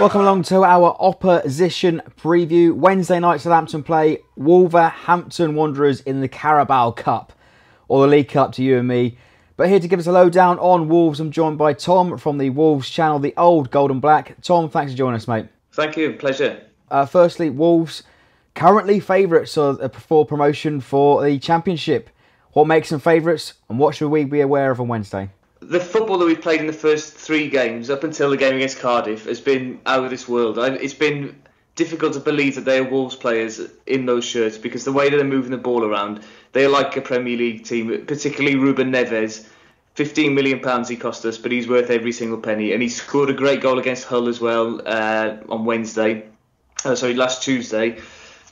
Welcome along to our opposition preview. Wednesday night, Southampton play Wolverhampton Wanderers in the Carabao Cup, or the League Cup to you and me. But here to give us a lowdown on Wolves, I'm joined by Tom from the Wolves channel, the old Gold and Black. Tom, thanks for joining us, mate. Thank you, pleasure. Firstly, Wolves currently favourites for promotion for the Championship. What makes them favourites, and what should we be aware of on Wednesday? The football that we've played in the first 3 games, up until the game against Cardiff, has been out of this world. It's been difficult to believe that they are Wolves players in those shirts, because the way that they're moving the ball around, they're like a Premier League team, particularly Ruben Neves. £15 million he cost us, but he's worth every single penny. And he scored a great goal against Hull as well on last Tuesday.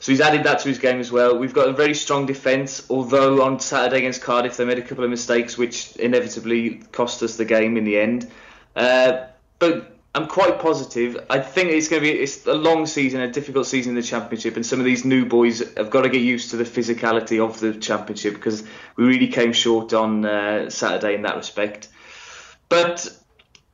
So he's added that to his game as well. We've got a very strong defence, although on Saturday against Cardiff they made a couple of mistakes which inevitably cost us the game in the end. But I'm quite positive. I think it's a long season, a difficult season in the Championship, and some of these new boys have got to get used to the physicality of the Championship, because we really came short on Saturday in that respect. But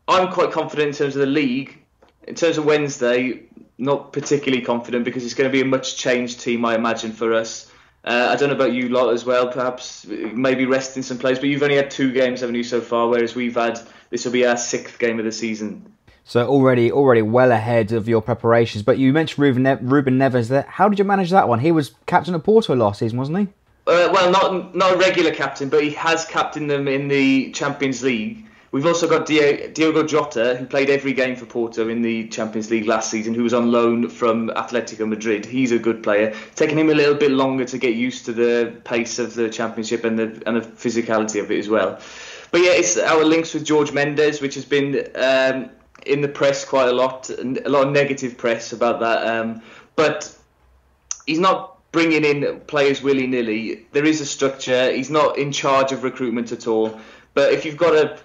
I'm quite confident in terms of the league. In terms of Wednesday, not particularly confident, because it's going to be a much changed team, I imagine, for us. I don't know about you lot as well, perhaps maybe resting some players, but you've only had 2 games, haven't you, so far, whereas this will be our 6th game of the season. So already well ahead of your preparations. But you mentioned Ruben Neves there. How did you manage that one? He was captain of Porto last season, wasn't he? Well, not a regular captain, but he has captained them in the Champions League. We've also got Diogo Jota, who played every game for Porto in the Champions League last season, who was on loan from Atletico Madrid. He's a good player. Taking him a little bit longer to get used to the pace of the Championship and the physicality of it as well. But yeah, it's our links with George Mendes, which has been in the press quite a lot of negative press about that. But he's not bringing in players willy-nilly. There is a structure. He's not in charge of recruitment at all. But if you've got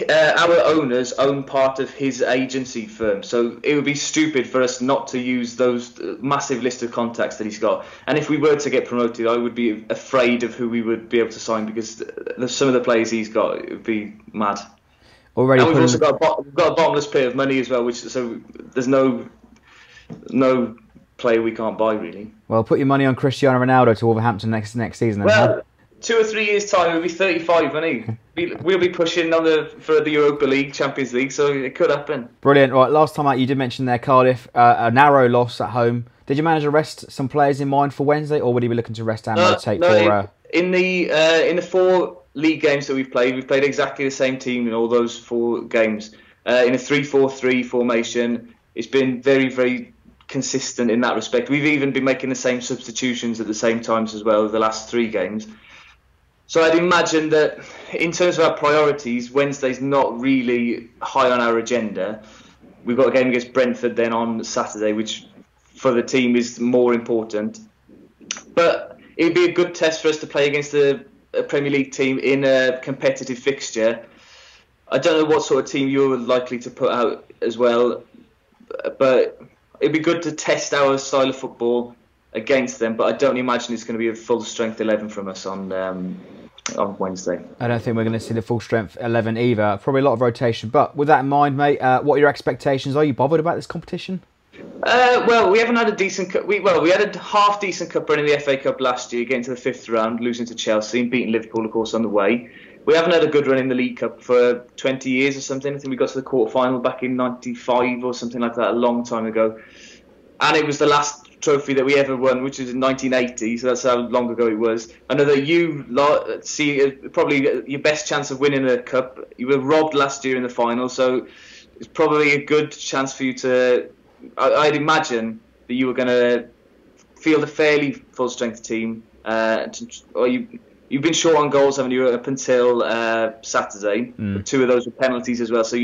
our owners own part of his agency firm, so it would be stupid for us not to use those massive list of contacts that he's got. And if we were to get promoted, I would be afraid of who we would be able to sign, because some of the players he's got, it would be mad. And we've also got a bottomless pit of money as well, so there's no player we can't buy, really. Well, put your money on Cristiano Ronaldo to Wolverhampton next season. Then, well, 2 or 3 years' time, he'll be 35, won't he? We'll be pushing for the Europa League, Champions League, so it could happen. Brilliant. Right, last time out, you did mention there Cardiff, a narrow loss at home. Did you manage to rest some players in mind for Wednesday, or would you be looking to rest and rotate for? In the 4 league games that we've played exactly the same team in all those 4 games. In a 3-4-3 formation, it's been very, very consistent in that respect. We've even been making the same substitutions at the same times as well the last 3 games. So I'd imagine that in terms of our priorities, Wednesday's not really high on our agenda. We've got a game against Brentford then on Saturday, which for the team is more important. But it'd be a good test for us to play against a Premier League team in a competitive fixture. I don't know what sort of team you're likely to put out as well, but it'd be good to test our style of football against them. But I don't imagine it's going to be a full strength 11 from us on Wednesday. I don't think we're going to see the full strength 11 either. Probably a lot of rotation. But with that in mind, mate, what are your expectations? Are you bothered about this competition? Well, we haven't had a decent cup. We had a half decent cup run in the FA Cup last year, getting to the 5th round, losing to Chelsea and beating Liverpool, of course, on the way. We haven't had a good run in the League Cup for 20 years or something. I think we got to the quarter-final back in 95 or something like that, a long time ago. And it was the last trophy that we ever won, which was in 1980, so that's how long ago it was. I know that you see probably your best chance of winning a cup. You were robbed last year in the final, so it's probably a good chance for you to... I'd imagine that you were going to field a fairly full-strength team. You've been short on goals, haven't you, up until Saturday. 2 of those were penalties as well, so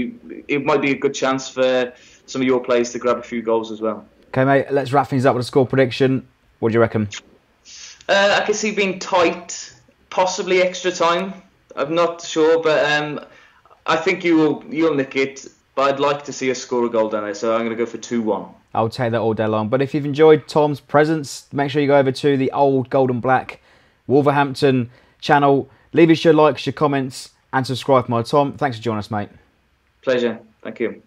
it might be a good chance for some of your players to grab a few goals as well. Okay, mate, let's wrap things up with a score prediction. What do you reckon? I can see being tight, possibly extra time. I'm not sure, but I think you'll nick it. But I'd like to see us score a goal down there, so I'm going to go for 2-1. I'll take that all day long. But if you've enjoyed Tom's presence, make sure you go over to the old Gold and Black Wolverhampton channel. Leave us your likes, your comments, and subscribe for more. Tom, thanks for joining us, mate. Pleasure. Thank you.